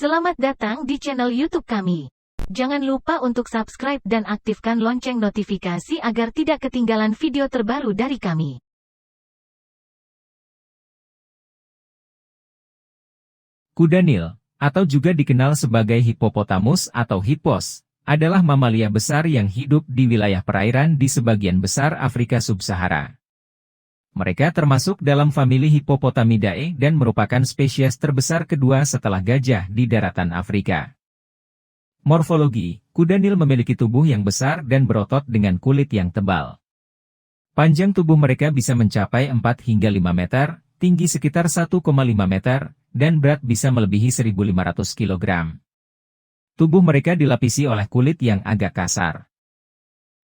Selamat datang di channel YouTube kami. Jangan lupa untuk subscribe dan aktifkan lonceng notifikasi agar tidak ketinggalan video terbaru dari kami. Kuda Nil, atau juga dikenal sebagai hippopotamus atau hippos, adalah mamalia besar yang hidup di wilayah perairan di sebagian besar Afrika Sub-Sahara. Mereka termasuk dalam famili Hippopotamidae dan merupakan spesies terbesar kedua setelah gajah di daratan Afrika. Morfologi, kuda Nil memiliki tubuh yang besar dan berotot dengan kulit yang tebal. Panjang tubuh mereka bisa mencapai 4 hingga 5 meter, tinggi sekitar 1,5 meter, dan berat bisa melebihi 1.500 kg. Tubuh mereka dilapisi oleh kulit yang agak kasar.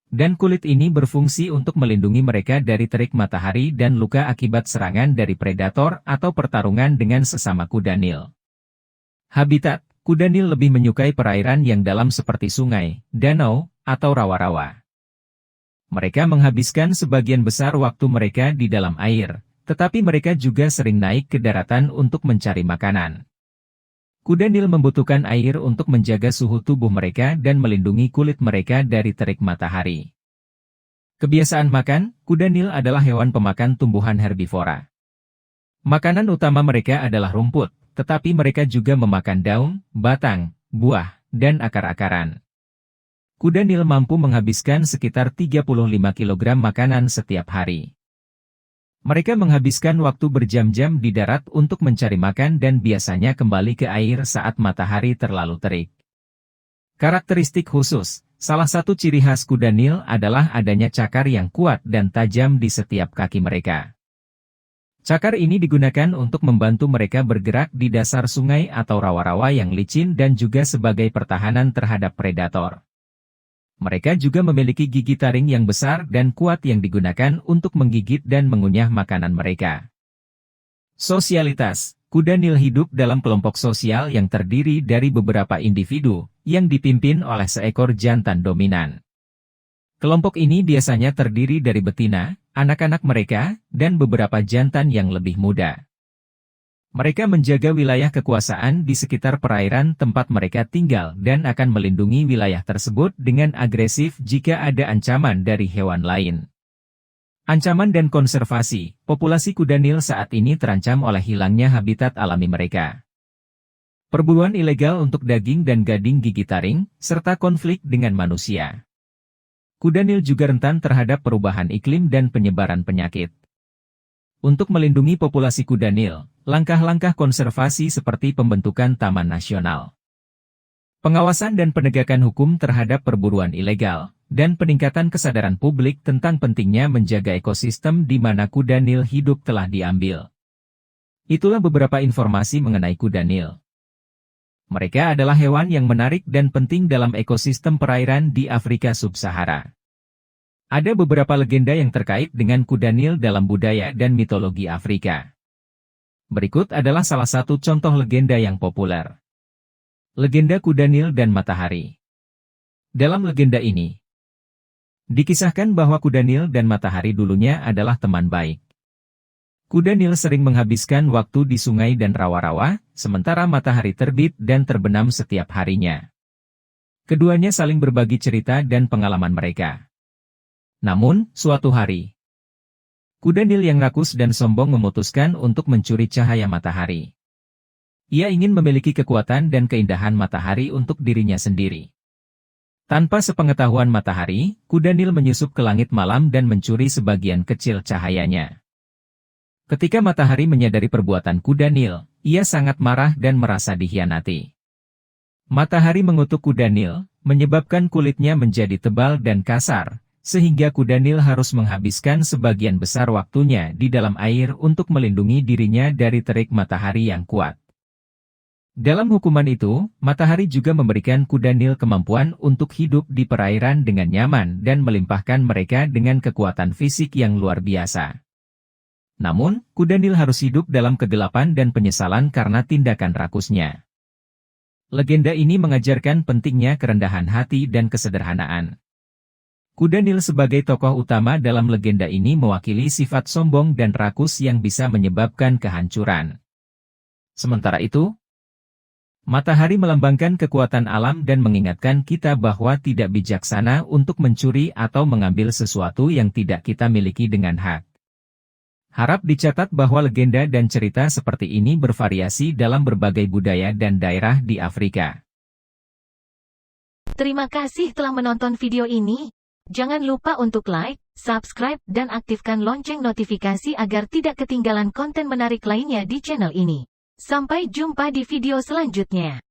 Dan kulit ini berfungsi untuk melindungi mereka dari terik matahari dan luka akibat serangan dari predator atau pertarungan dengan sesama kuda Nil. Habitat, kuda Nil lebih menyukai perairan yang dalam seperti sungai, danau, atau rawa-rawa. Mereka menghabiskan sebagian besar waktu mereka di dalam air, tetapi mereka juga sering naik ke daratan untuk mencari makanan. Kuda Nil membutuhkan air untuk menjaga suhu tubuh mereka dan melindungi kulit mereka dari terik matahari. Kebiasaan makan, kuda Nil adalah hewan pemakan tumbuhan herbivora. Makanan utama mereka adalah rumput, tetapi mereka juga memakan daun, batang, buah, dan akar-akaran. Kuda Nil mampu menghabiskan sekitar 35 kg makanan setiap hari. Mereka menghabiskan waktu berjam-jam di darat untuk mencari makan dan biasanya kembali ke air saat matahari terlalu terik. Karakteristik khusus, salah satu ciri khas kuda Nil adalah adanya cakar yang kuat dan tajam di setiap kaki mereka. Cakar ini digunakan untuk membantu mereka bergerak di dasar sungai atau rawa-rawa yang licin dan juga sebagai pertahanan terhadap predator. Mereka juga memiliki gigi taring yang besar dan kuat yang digunakan untuk menggigit dan mengunyah makanan mereka. Sosialitas, kuda Nil hidup dalam kelompok sosial yang terdiri dari beberapa individu, yang dipimpin oleh seekor jantan dominan. Kelompok ini biasanya terdiri dari betina, anak-anak mereka, dan beberapa jantan yang lebih muda. Mereka menjaga wilayah kekuasaan di sekitar perairan tempat mereka tinggal dan akan melindungi wilayah tersebut dengan agresif jika ada ancaman dari hewan lain. Ancaman dan konservasi, populasi kuda Nil saat ini terancam oleh hilangnya habitat alami mereka. Perburuan ilegal untuk daging dan gading gigi taring, serta konflik dengan manusia. Kuda Nil juga rentan terhadap perubahan iklim dan penyebaran penyakit. Untuk melindungi populasi kuda Nil, langkah-langkah konservasi seperti pembentukan taman nasional, pengawasan dan penegakan hukum terhadap perburuan ilegal, dan peningkatan kesadaran publik tentang pentingnya menjaga ekosistem di mana kuda Nil hidup telah diambil. Itulah beberapa informasi mengenai kuda Nil. Mereka adalah hewan yang menarik dan penting dalam ekosistem perairan di Afrika Sub-Sahara. Ada beberapa legenda yang terkait dengan kuda Nil dalam budaya dan mitologi Afrika. Berikut adalah salah satu contoh legenda yang populer. Legenda kuda Nil dan matahari. Dalam legenda ini, dikisahkan bahwa kuda Nil dan matahari dulunya adalah teman baik. Kuda Nil sering menghabiskan waktu di sungai dan rawa-rawa, sementara matahari terbit dan terbenam setiap harinya. Keduanya saling berbagi cerita dan pengalaman mereka. Namun, suatu hari, kuda Nil yang rakus dan sombong memutuskan untuk mencuri cahaya matahari. Ia ingin memiliki kekuatan dan keindahan matahari untuk dirinya sendiri. Tanpa sepengetahuan matahari, kuda Nil menyusup ke langit malam dan mencuri sebagian kecil cahayanya. Ketika matahari menyadari perbuatan kuda Nil, ia sangat marah dan merasa dikhianati. Matahari mengutuk kuda Nil, menyebabkan kulitnya menjadi tebal dan kasar, sehingga kuda Nil harus menghabiskan sebagian besar waktunya di dalam air untuk melindungi dirinya dari terik matahari yang kuat. Dalam hukuman itu, matahari juga memberikan kuda Nil kemampuan untuk hidup di perairan dengan nyaman dan melimpahkan mereka dengan kekuatan fisik yang luar biasa. Namun, kuda Nil harus hidup dalam kegelapan dan penyesalan karena tindakan rakusnya. Legenda ini mengajarkan pentingnya kerendahan hati dan kesederhanaan. Kuda Nil sebagai tokoh utama dalam legenda ini mewakili sifat sombong dan rakus yang bisa menyebabkan kehancuran. Sementara itu, Matahari melambangkan kekuatan alam dan mengingatkan kita bahwa tidak bijaksana untuk mencuri atau mengambil sesuatu yang tidak kita miliki dengan hak. Harap dicatat bahwa legenda dan cerita seperti ini bervariasi dalam berbagai budaya dan daerah di Afrika. Terima kasih telah menonton video ini. Jangan lupa untuk like, subscribe, dan aktifkan lonceng notifikasi agar tidak ketinggalan konten menarik lainnya di channel ini. Sampai jumpa di video selanjutnya.